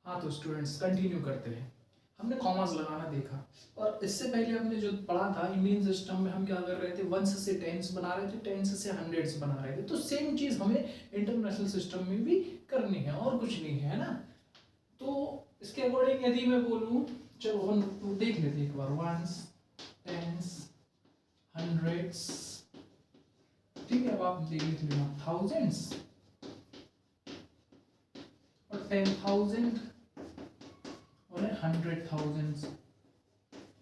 हाँ तो students continue करते हैं। हमने कॉमास लगाना देखा और इससे पहले हमने जो पढ़ा था इंडियन सिस्टम में हम क्या कर रहे थे, वंस से टेंस बना रहे थे, टेंस से हंड्रेड्स बना रहे थे। तो सेम चीज़ हमें इंटरनेशनल सिस्टम में भी करनी है और कुछ नहीं है ना। तो इसके अकॉर्डिंग यदि मैं बोलूँ, चलो हम देख लेते हैं एक बार, वंस, टेंस, हंड्रेड्स, ठीक है। अब आप देख लीजिए थाउजेंड्स और 10,000 और 100,000,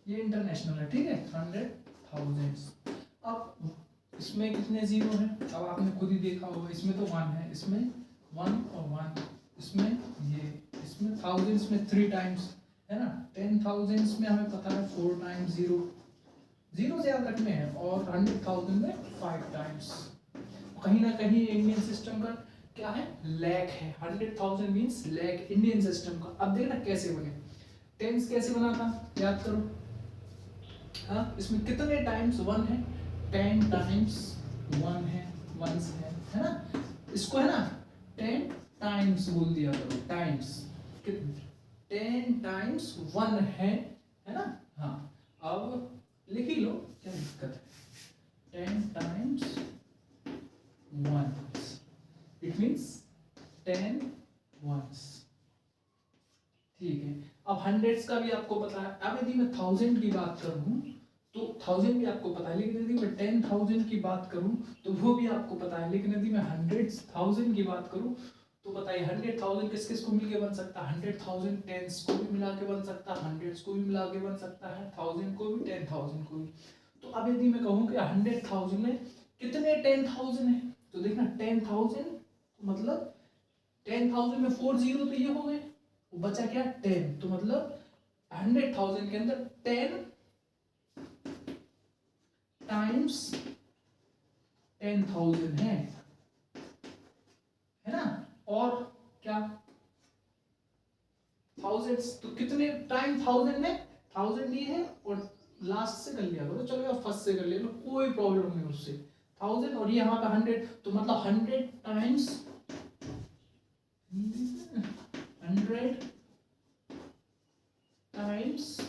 ये इंटरनेशनल है, ठीक है। 100,000। अब इसमें कितने जीरो हैं, अब आपने खुद ही देखा होगा, इसमें तो 1 है, इसमें 1 और 1, इसमें ये, इसमें थाउजेंड्स में 3 टाइम्स है ना। 10,000 में हमें पता है 4 टाइम्स जीरो, जीरो से याद रखने हैं, और 100,000 में 5 टाइम्स। कहीं ना कहीं इंडियन सिस्टम का क्या है, लैक है। 100,000 मीन्स लैक इंडियन सिस्टम का। अब देखना कैसे बने, टेंस कैसे बना था, याद करो। हाँ, इसमें कितने टाइम्स 1 है, 10 टाइम्स 1 है, वंस है ना। इसको है ना 10 टाइम्स बोल दिया करो, टाइम्स 10 टाइम्स 1 है ना। हाँ, अब लिख ही लो, क्या दिक्कत है। 10 टाइम्स 1, इट मीन्स 10 वंस, ठीक है। अब हंड्रेड्स का भी आपको पता है। अब यदि मैं 1000 की बात करूं तो 1000 भी आपको पता है, लेकिन यदि मैं 10,000 की बात करूं तो वो भी आपको पता है, लेकिन यदि मैं 100,000 की बात करूं तो बताइए 100,000 किस किस को मिलके बन सकता है। 100,000 टेंस को भी मिला के बन सकता है, हंड्रेड्स को भी मिला के बन सकता है, 1000 को भी, 10,000 को भी। तो अब यदि मैं कहूँ कि 100,000 में कितने 10,000 है, तो देखना 10,000 मतलब 10,000 में 4 जीरो तो ये हो गए, बचा क्या 10, तो मतलब 100,000 के अंदर 10 टाइम्स 10,000 है ना। और क्या थाउजेंड्स, तो कितने टाइम 1000 में 1000 ये है, और लास्ट से कर लिया करो, चलो या फर्स्ट से कर लिया करो, कोई प्रॉब्लम नहीं उससे। 1000 और ये यहाँ पे 100, तो मतलब 100 टाइम्स 100 टाइम्स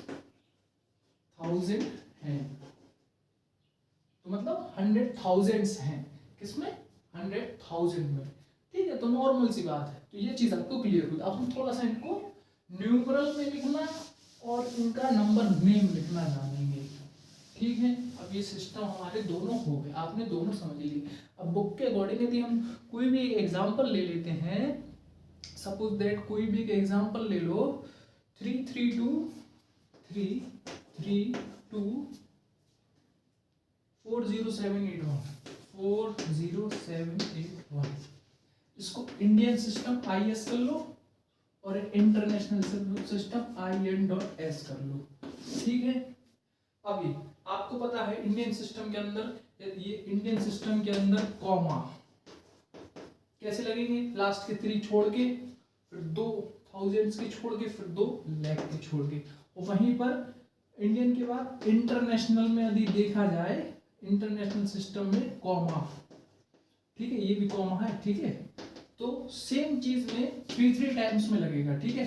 1000 है, तो मतलब 100,000 हैं किसमें, 100,000 में, ठीक है। तो नॉर्मल सी बात है, तो ये चीज आपको क्लियर हुई। अब हम थोड़ा सा इनको न्यूमरल में लिखना और इनका नंबर नेम लिखना जानेंगे, ठीक है। अब ये सिस्टम हमारे दोनों हो गए, आपने दोनों समझ लिए। अब बुक के अकॉर्डिंग यदि हम कोई भी एग्जाम्पल ले लेते हैं, सपोज दैट कोई भी एग्जाम्पल ले लो, 332 40781, 40781, इसको इंडियन सिस्टम IS कर लो और इंटरनेशनल सिस्टम IN.S कर लो, ठीक है। अभी आपको पता है इंडियन सिस्टम के अंदर, ये इंडियन सिस्टम के अंदर कॉमा कैसे लगेंगे, लास्ट के 3 छोड़ के, फिर 2,000 के छोड़ के, फिर 2 लाख के छोड़ के, और वहीं पर इंडियन के बाद इंटरनेशनल में यदि देखा जाए, इंटरनेशनल सिस्टम में कॉमा, ठीक है, ये भी कॉमा है, ठीक है। तो सेम चीज में 3 टाइम्स में लगेगा, ठीक है।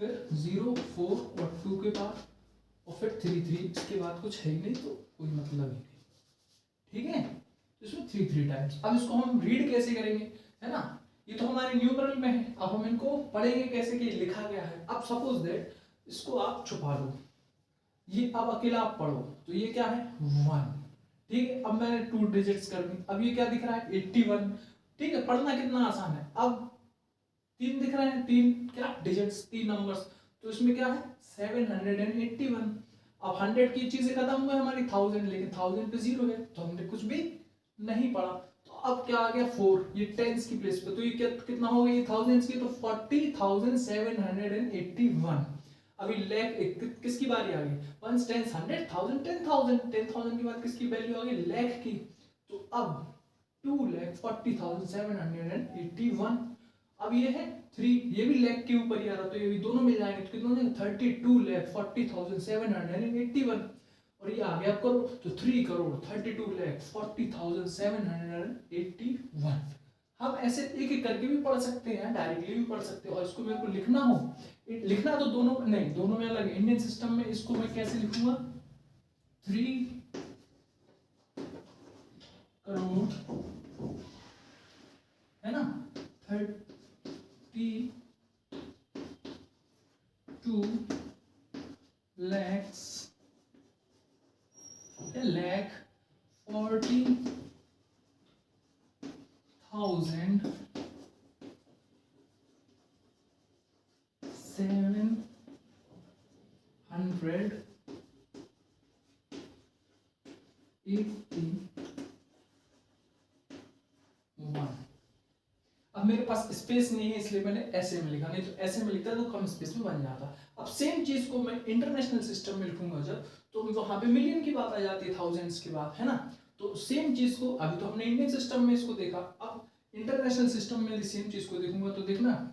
फिर 0, 4 और 2 के बाद, और फिर 3, इसके बाद कुछ है ही नहीं, तो कोई मतलब ही नहीं, ठीक है। इसमें 3 टाइम्स। अब इसको हम रीड कैसे करेंगे, है ना। ये तो हमारे न्यूमरल में है, अब हम इनको पढ़ेंगे कैसे कि लिखा गया है। अब सपोज दैट इसको आप छुपा लो, ये अब अकेला आप पढ़ो, तो ये क्या है 1, ठीक है। अब मैंने 2 डिजिट्स कर दी, अब ये क्या दिख रहा है 81, ठीक है। पढ़ना कितना आसान है। अब 3 दिख रहे हैं, 3 क्या डिजिट्स, 3 नंबर्स, तो इसमें क्या है 781। अब 100 की चीजें खत्म हुई हमारी 1000, लेकिन 1000 पे 0 है, तो हमने कुछ भी नहीं पढ़ा। तो अब क्या आ गया 4, ये टेंस की प्लेस पे, तो ये कितना हो गया, ये थाउजेंड्स की, तो 40,781। अभी लैख किसकी बारी आ गई, वंस, टेंस, 100, 1000, 10,000, 10,000 के बाद किसकी वैल्यू आ गई, लैख की। तो अब 2,40,781। अब ये है 3, ये भी लैख के ऊपर ही आ रहा, तो ये भी दोनों मिल जाएंगे, तो कितना हो जाएगा 32,40,781। और ये आ गया करो, तो 3,40,40,781। हम ऐसे एक एक करके भी पढ़ सकते हैं, डायरेक्टली भी पढ़ सकते हैं, और इसको मेरे को लिखना हो लिखना तो दोनों नहीं, दोनों में अलग है। इंडियन सिस्टम में इसको मैं कैसे लिखूंगा, 3 करोड़ है ना, 32 lakhs 40,780 अब मेरे पास स्पेस नहीं है इसलिए मैंने ऐसे में लिखा, नहीं तो ऐसे में लिखता तो कम स्पेस में बन जाता। अब सेम चीज को मैं इंटरनेशनल सिस्टम में लिखूंगा जब, तो वहां पे मिलियन की बात आ जाती है, थाउजेंड्स की बात, है ना। तो सेम चीज को अभी तो हमने इंडियन सिस्टम में इसको देखा, अब इंटरनेशनल सिस्टम में सेम चीज को देखूंगा तो देखना,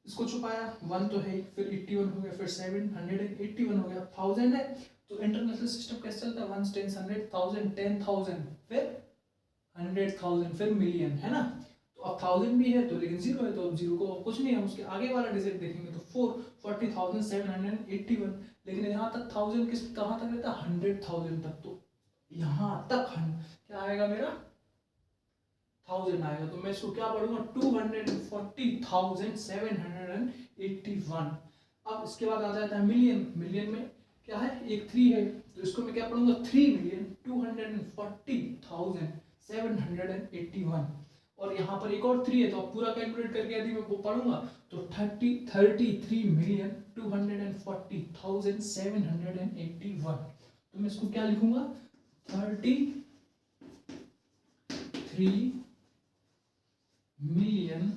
इसको छुपाया 1 तो है, फिर 81 हो गया, फिर 781 हो गया, 1000 है। तो इंटरनेशनल सिस्टम कैसे चलता है, 1 10 100 1000 10,000 फिर 100,000 फिर मिलियन, है ना। तो अब 1000 भी है तो लेकिन 0 है, तो अब 0 को कुछ नहीं है, उसके आगे वाला डिजिट देखेंगे तो 40,781, लेकिन यहाँ तक 1000 किस कहाँ तक रहता है, 100,000 तक। तो यहाँ तक क्या आएगा मेरा 1000 आएगा, तो मैं इसको क्या पढ़ूंगा 240,781। अब इसके बाद आ जाता है मिलियन, मिलियन में क्या है, एक 3 है, तो इसको मैं क्या पढ़ूंगा 3,240,781। और यहाँ पर एक और 3 है, तो अब पूरा कैलकुलेट करके यदि मैं वो पढ़ूंगा तो 33,240,781। तो मैं इसको क्या लिखूंगा 33 मिलियन,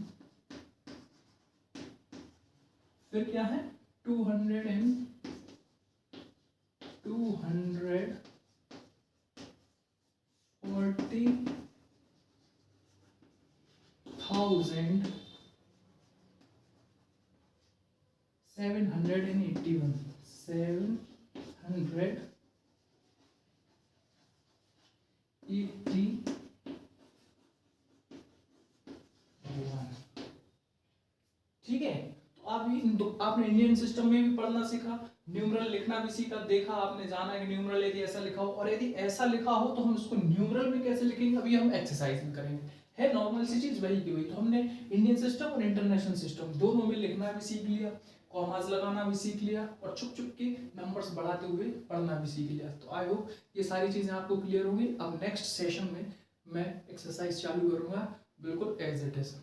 फिर क्या है 780,781 ठीक है। तो आप आपने इंडियन सिस्टम में भी पढ़ना सीखा, न्यूमरल लिखना भी सीखा, देखा आपने, जाना कि न्यूमरल यदि ऐसा लिखा हो, और यदि ऐसा लिखा हो तो हम उसको न्यूमरल में कैसे लिखेंगे, अभी हम एक्सरसाइज में करेंगे। है नॉर्मल सी चीज वही की वही। तो हमने इंडियन सिस्टम और इंटरनेशनल सिस्टम दोनों में लिखना भी सीख लिया, कॉमास लगाना भी सीख लिया, और छुप छुप के नंबर्स बढ़ाते हुए पढ़ना भी सीख लिया। तो आई होप ये सारी चीजें आपको क्लियर होंगी। अब नेक्स्ट सेशन में मैं एक्सरसाइज चालू करूंगा बिल्कुल एज इट इज।